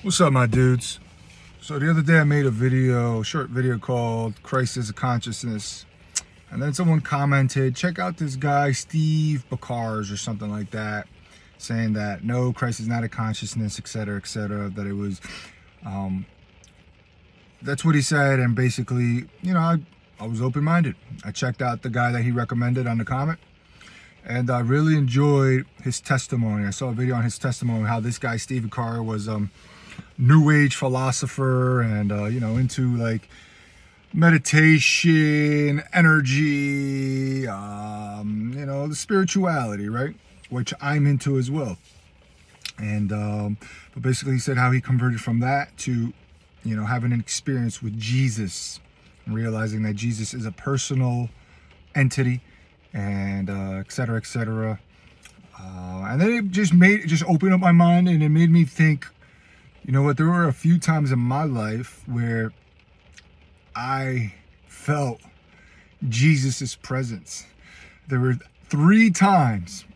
What's up, my dudes? So the other day I made a short video called Christ is a Consciousness. And then someone commented, check out this guy, Steve Bacars or something like that, saying that no, Christ is not a consciousness, etc., that it was, that's what he said. And basically, I was open-minded. I checked out the guy that he recommended on the comment. And I really enjoyed his testimony. I saw a video on his testimony, how this guy, Steve Bacars, was New Age philosopher and, into like meditation, energy, the spirituality, right? Which I'm into as well. And, but basically he said how he converted from that to, having an experience with Jesus and realizing that Jesus is a personal entity and, et cetera. And then it just opened up my mind, and it made me think, you know what, there were a few times in my life where I felt Jesus's presence. There were 3 times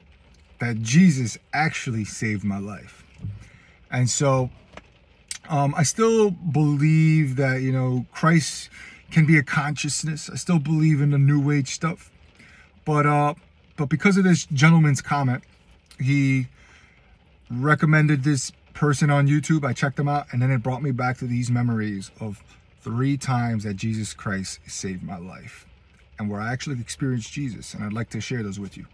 that Jesus actually saved my life. And so I still believe that, Christ can be a consciousness. I still believe in the New Age stuff. But because of this gentleman's comment, he recommended this person on YouTube. I checked them out, and then it brought me back to these memories of 3 times that Jesus Christ saved my life and where I actually experienced Jesus, and I'd like to share those with you.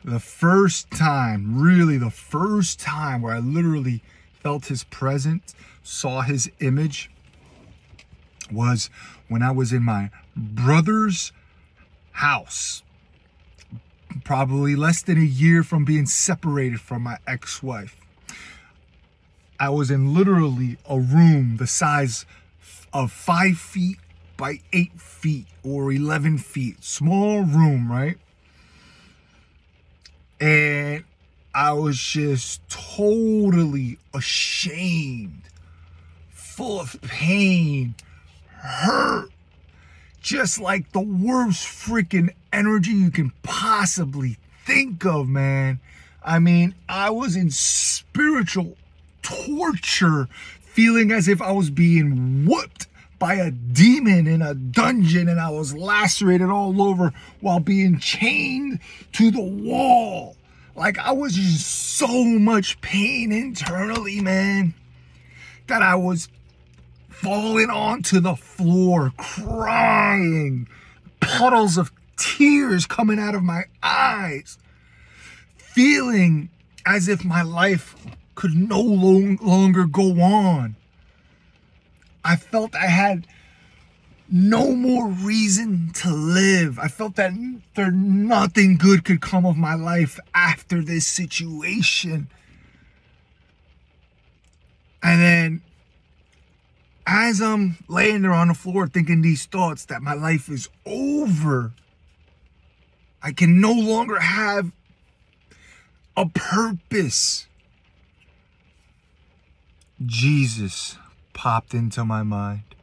The first time where I literally felt his presence, saw his image, was when I was in my brother's house, probably less than a year from being separated from my ex-wife. I was in literally a room the size of 5 feet by 8 feet or 11 feet. Small room, right? And I was just totally ashamed, full of pain, hurt, just like the worst freaking energy you can possibly think of, man. I mean, I was in spiritual torture, feeling as if I was being whooped by a demon in a dungeon, and I was lacerated all over while being chained to the wall. Like, I was in so much pain internally, man, that I was falling onto the floor, crying, puddles of tears coming out of my eyes, feeling as if my life could no longer go on. I felt I had no more reason to live. I felt that nothing good could come of my life after this situation. And then, as I'm laying there on the floor thinking these thoughts that my life is over, I can no longer have a purpose, Jesus popped into my mind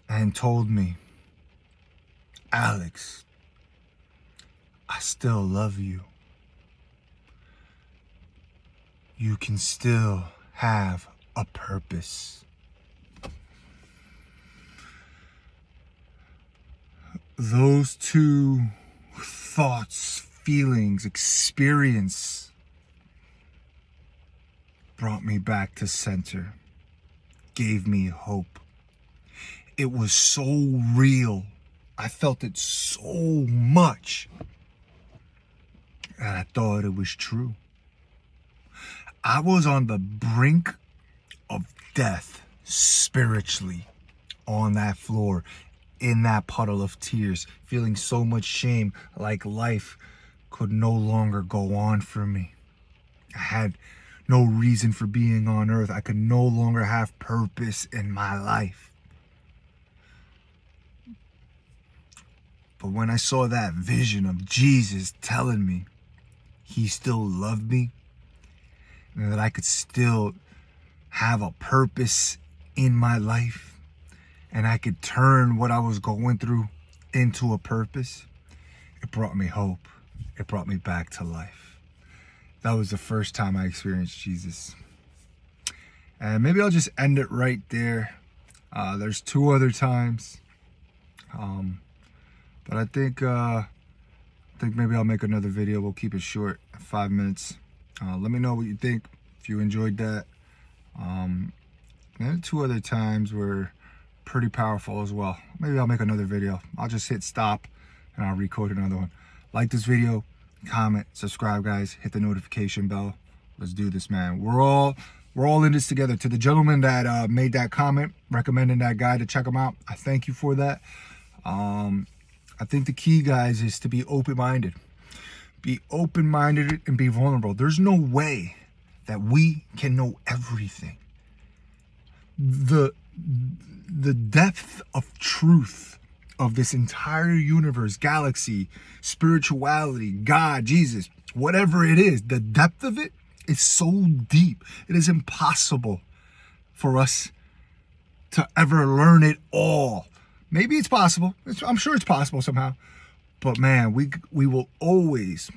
and told me, Alex, I still love you. You can still have a purpose. Those 2 thoughts, feelings, experience brought me back to center, gave me hope. It was so real. I felt it so much, and I thought it was true. I was on the brink of death spiritually on that floor, in that puddle of tears, feeling so much shame, like life could no longer go on for me. I had no reason for being on earth. I could no longer have purpose in my life. But when I saw that vision of Jesus telling me he still loved me, and that I could still have a purpose in my life, and I could turn what I was going through into a purpose, it brought me hope. It brought me back to life. That was the first time I experienced Jesus. And maybe I'll just end it right there. There's 2 other times. But I think maybe I'll make another video. We'll keep it short, 5 minutes. Let me know what you think, if you enjoyed that. And 2 other times were pretty powerful as well. Maybe I'll make another video. I'll just hit stop and I'll record another one. Like this video, comment, subscribe, guys. Hit the notification bell. Let's do this, man. We're all in this together. To the gentleman that made that comment recommending that guy to check him out, I thank you for that. I think the key, guys, is to be open-minded. Be open-minded and be vulnerable. There's no way that we can know everything. The depth of truth of this entire universe, galaxy, spirituality, God, Jesus, whatever it is, the depth of it is so deep. It is impossible for us to ever learn it all. Maybe it's possible. I'm sure it's possible somehow. But man, we will always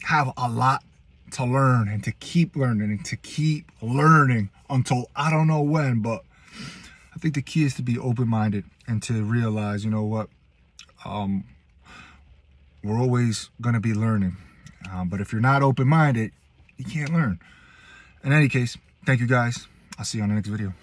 have a lot to learn and to keep learning and to keep learning until I don't know when. But I think the key is to be open-minded and to realize, you know what, we're always going to be learning. But if you're not open-minded, you can't learn. In any case, thank you guys. I'll see you on the next video.